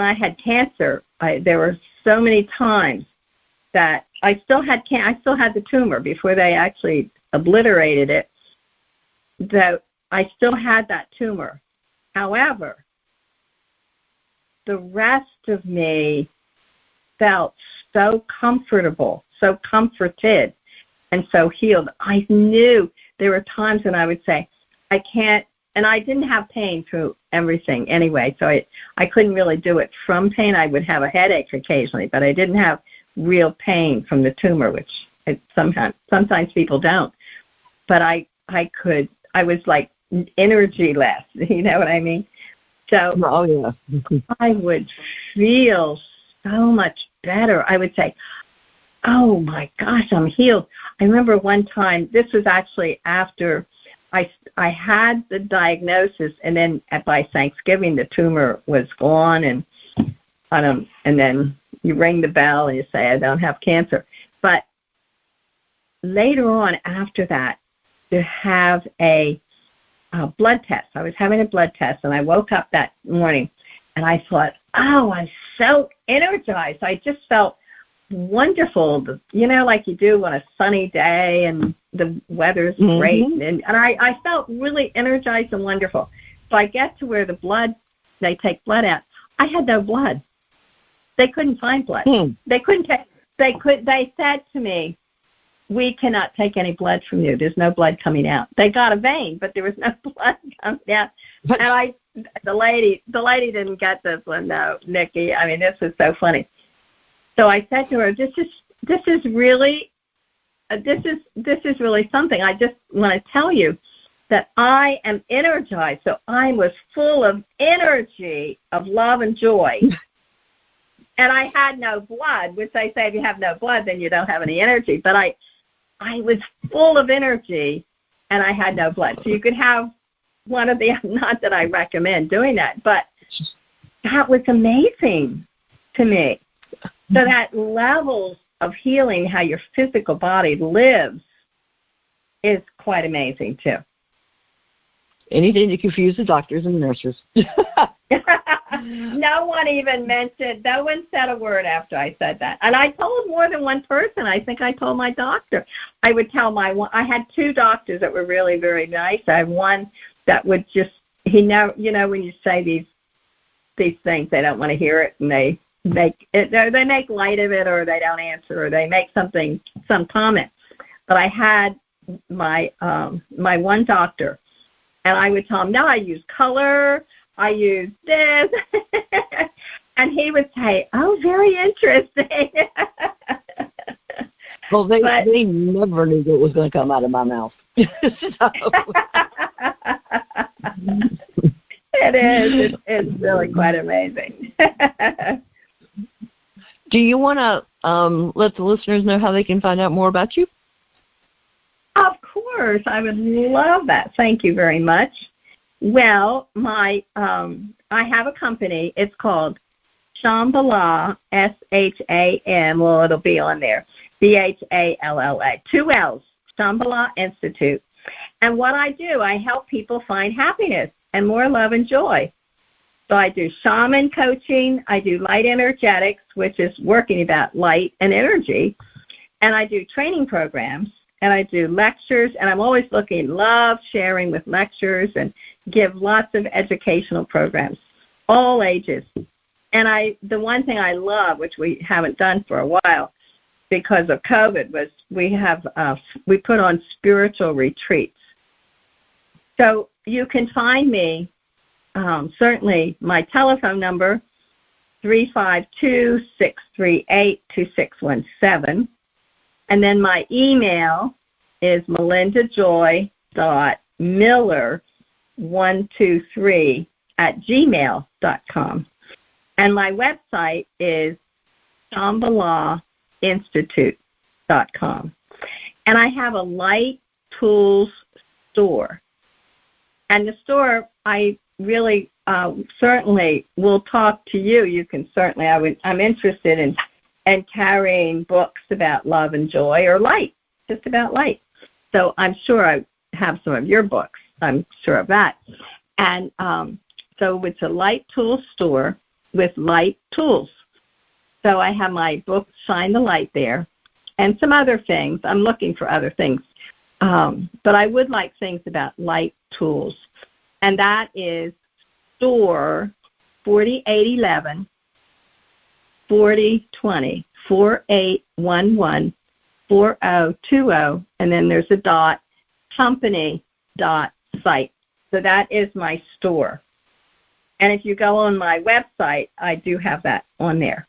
Speaker 3: I had cancer, there were so many times that I still had the tumor before they actually obliterated it. That I still had that tumor. However, the rest of me felt so comfortable, so comforted, and so healed. I knew there were times when I would say, I can't, and I didn't have pain through everything anyway, so I couldn't really do it from pain. I would have a headache occasionally, but I didn't have real pain from the tumor, which sometimes people don't. But I was like energy-less, you know what I mean? So I would feel so much better. I would say, oh my gosh, I'm healed. I remember one time, this was actually after I had the diagnosis, and then by Thanksgiving the tumor was gone, and then you ring the bell and you say, I don't have cancer. But later on after that, to have a blood test. I was having a blood test, and I woke up that morning, and I thought, oh, I'm so energized. I just felt wonderful, like you do on a sunny day and the weather's great. And I felt really energized and wonderful. So I get to where they take blood out. I had no blood. They couldn't find blood. They said to me, we cannot take any blood from you. There's no blood coming out. They got a vein, but there was no blood coming out. And the lady didn't get this one, though, Nikki. I mean, this was so funny. So I said to her, this is really something. I just want to tell you that I am energized. So I was full of energy of love and joy. And I had no blood, which they say if you have no blood, then you don't have any energy. But I was full of energy, and I had no blood. So you could have one of the, not that I recommend doing that, but that was amazing to me. So that levels of healing, how your physical body lives, is quite amazing, too.
Speaker 2: Anything to confuse the doctors and the nurses.
Speaker 3: No one even mentioned, no one said a word after I said that. And I told more than one person. I think I told my doctor. I would tell I had two doctors that were really very nice. I had one that would just, when you say these things, they don't want to hear it, and they make light of it, or they don't answer, or they make some comment. But I had my one doctor, and I would tell him, no, I use color, I use this, and he would say, oh, very interesting.
Speaker 2: Well, they never knew what was going to come out of my mouth.
Speaker 3: It is. It's really quite amazing.
Speaker 2: Do you want to let the listeners know how they can find out more about you?
Speaker 3: Of course. I would love that. Thank you very much. Well, I have a company. It's called Shambhala, SHAM. Well, it'll be on there. BHALLA. 2 L's. Shambhala Institute. And what I do, I help people find happiness and more love and joy. So I do shaman coaching. I do light energetics, which is working about light and energy. And I do training programs. And I do lectures. And I'm always love sharing with lectures, and give lots of educational programs, all ages. And the one thing I love, which we haven't done for a while because of COVID, was we put on spiritual retreats. So you can find me, certainly my telephone number, 352-638-2617. And then my email is melindajoy.miller123@gmail.com. And my website is shambhalainstitute.com. And I have a light tools store. And the store, I really certainly will talk to you. You can certainly, I'm interested in carrying books about love and joy, or light, just about light. So I'm sure I have some of your books. I'm sure of that. And so it's a light tools store with light tools. So I have my book, Shine the Light, there, and some other things. I'm looking for other things. But I would like things about light tools. And that is store 4811 4020 4811 4020, and then there's a dot, company.site. So that is my store. And if you go on my website, I do have that on there.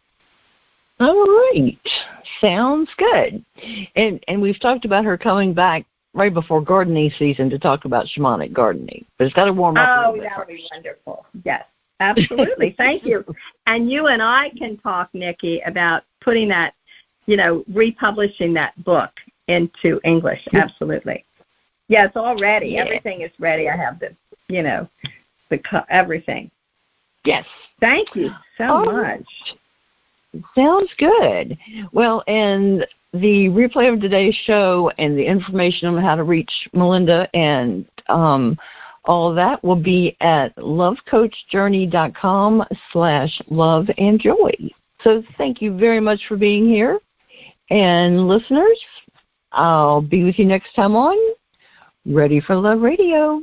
Speaker 2: All right. Sounds good. And we've talked about her coming back right before gardening season to talk about shamanic gardening. But it's got to warm up a little bit.
Speaker 3: Oh, that would be wonderful. Yes, absolutely. Thank you. And you and I can talk, Nikki, about putting that, republishing that book into English. Absolutely. Yeah, it's all ready. Yeah. Everything is ready. I have everything.
Speaker 2: Yes.
Speaker 3: Thank you so much.
Speaker 2: Sounds good. Well, and the replay of today's show and the information on how to reach Melinda and all of that will be at lovecoachjourney.com/loveandjoy. So thank you very much for being here. And listeners, I'll be with you next time on Ready for Love Radio.